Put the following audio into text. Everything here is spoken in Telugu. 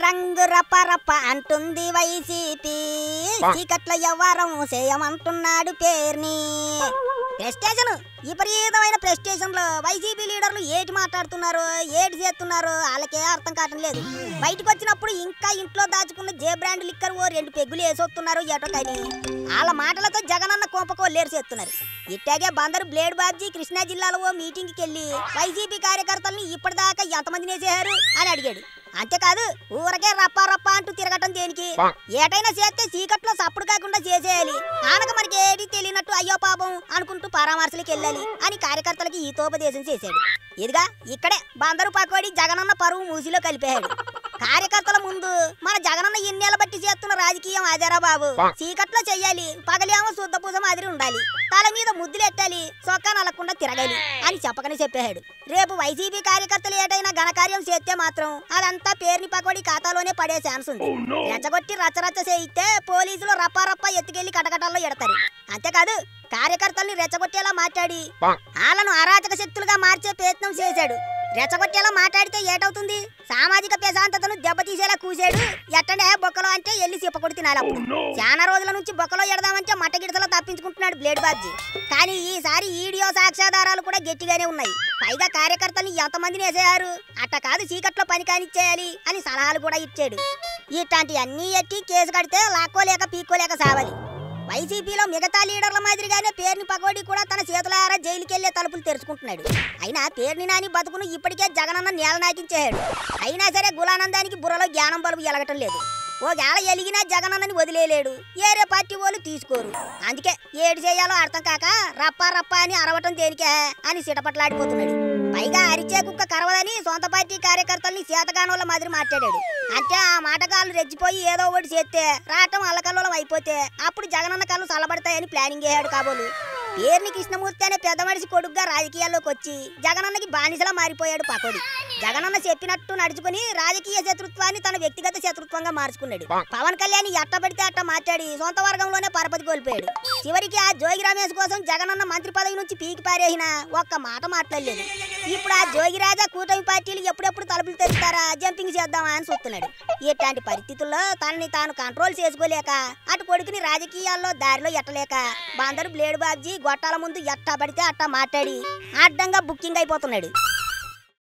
రంగు రప్ప రప్ప అంటుంది వైసీపీ, చీకట్ల వ్యవహారం చేయమంటున్నాడు పేర్ని. ప్రెస్టేషన్, విపరీతమైన ప్రెస్టేషన్ లో వైసీపీ లీడర్లు ఏటి మాట్లాడుతున్నారో ఏటి చేస్తున్నారో వాళ్ళకే అర్థం కావటం లేదు. బయటకు వచ్చినప్పుడు ఇంకా ఇంట్లో దాచుకున్న జే బ్రాండ్ లిక్కర్ ఓ 2 పెగ్గులు వేసొస్తున్నారు ఏటో కానీ వాళ్ళ మాటలతో జగనన్న కోపకో లేరు చేస్తున్నారు. ఇట్టాగే బందరు బ్లేడ్ బాబ్జీ కృష్ణా జిల్లాలో ఓ మీటింగ్ కి వెళ్లి వైసీపీ కార్యకర్తల్ని ఇప్పటిదాకా ఎంతమంది వేసేశారు అని అడిగాడు. అంతేకాదు ఊరకే రప్పా రప్పా అంటూ తిరగటం దేనికి? ఏటైనా చేస్తే చీకట్లో సప్పుడు కాకుండా చేసేయాలి, ఆనక మనకి ఏది తెలియనట్టు అయ్యో పాపం అనుకుంటూ పరామర్శలకు వెళ్ళాలి అని కార్యకర్తలకి ఈతోపదేశం చేశాడు. ఇదిగా ఇక్కడే బందరు పకోడి జగనన్న పరువు మూసిలో కలిపాడు. కార్యకర్తల ముందు మన జగనన్న ఎన్నేళ్ల బట్టి చేస్తున్న రాజకీయం ఆధారా బాబు, చీకట్లో చెయ్యాలి, పగలేమో శుద్ధ పూజ మాదిరి ఉండాలి, తల మీద ముద్దులు ఎట్టాలి, చొక్కా నలకుండా తిరగాలి అని చెప్పకనే చెప్పాడు. రేపు వైసీపీ కార్యకర్తలు ఏదైనా ఘనకార్యం చేస్తే మాత్రం అదంతా పేర్ని పకోడి ఖాతాలోనే పడే ఛాన్స్ ఉంది. రెచ్చగొట్టి రచ్చరచ్చ చేయిస్తే పోలీసులు రప్పారప్ప ఎత్తుకెళ్లి కటకటాల్లో ఎడతారు. అంతేకాదు కార్యకర్తల్ని రెచ్చగొట్టేలా మాట్లాడి వాళ్ళను అరాచక శక్తులుగా మార్చే ప్రయత్నం చేశాడు. రెచ్చగొట్టేలా మాట్లాడితే ఏటవుతుంది? సామాజిక ప్రశాంతతను దెబ్బతీసేలా కూసాడు. ఎట్టనే బొక్కలో అంటే ఎల్లి చెప్పకొడి తినాలి. అప్పుడు చాలా రోజుల నుంచి బొక్కలో ఎడదామంటే మట్టగిడతలో తప్పించుకుంటున్నాడు బ్లేడ్ బాబ్జీ. కానీ ఈసారి వీడియో సాక్ష్యాధారాలు కూడా గట్టిగానే ఉన్నాయి. పైగా కార్యకర్తల్ని ఎంతమందిని వేసేయారు, అట్ట కాదు చీకట్లో పని కానిచ్చేయాలి అని సలహాలు కూడా ఇచ్చాడు. ఇట్లాంటి అన్నీ ఎట్టి కేసు కడితే లాక్కోలేక పీక్కోలేక సావాలి. వైసీపీలో మిగతా లీడర్ల మాదిరిగానే పేర్ని పకోడి కూడా తన చేతులారా జైలుకెళ్లే తలుపులు తెరుచుకుంటున్నాడు. అయినా పేర్ని నాని బతుకును ఇప్పటికే జగనన్న నేల నాకించాడు. అయినా సరే గులానందానికి బుర్రలో జ్ఞానం బలుపు ఎలగటం లేదు. ఓ గేళ ఎలిగినా జగనన్నని వదిలేలేడు, ఏరే పార్టీ వాళ్ళు తీసుకోరు. అందుకే ఏడు చేయాలో అర్థం కాక రప్పా రప్పా అని అరవటం తేలికే అని సిటపట్లాడిపోతున్నాడు. పైగా అరిచే కుక్క కరవదని సొంత పార్టీ కార్యకర్తల్ని చేతగానోళ్ళ మాదిరి మాట్లాడాడు. అంటే ఆ మాటకాలు రెచ్చిపోయి ఏదో ఒకటి చేస్తే రావటం అల్లకల్లోలం అయిపోతే అప్పుడు జగనన్న కళ్ళు చల్లబడతాయని ప్లానింగ్ చేశాడు కాబోలు. పేర్ని కృష్ణమూర్తి అనే పెద్ద మనిషి కొడుకుగా రాజకీయాల్లోకి వచ్చి జగనన్నకి బానిసలా మారిపోయాడు పకోడి. జగనన్న చెప్పినట్టు నడుచుకుని రాజకీయ శత్రుత్వాన్ని తన వ్యక్తిగత శత్రుత్వంగా మార్చుకున్నాడు. పవన్ కళ్యాణ్ ఎట్టబడితే అట్ట మాట్లాడి సొంత వర్గంలోనే పరపతి కోల్పోయాడు. చివరికి ఆ జోగి రమేష్ కోసం జగనన్న మంత్రి పదవి నుంచి పీకి పారేసిన ఒక్క మాట మాట్లాడలేదు. ఇప్పుడు ఆ జోగిరాజా కూటమి పార్టీలు ఎప్పుడెప్పుడు తలుపులు తెరుస్తారా జంపింగ్ చేద్దామా అని చూస్తున్నాడు. ఇట్లాంటి పరిస్థితుల్లో తనని తాను కంట్రోల్ చేసుకోలేక అటు కొడుకుని రాజకీయాల్లో దారిలో ఎట్టలేక బందరు బ్లేడ్ బాబ్జీ గొట్టాల ముందు ఎట్టబడితే అట్ట మాట్లాడి అడ్డంగా బుకింగ్ అయిపోతున్నాడు.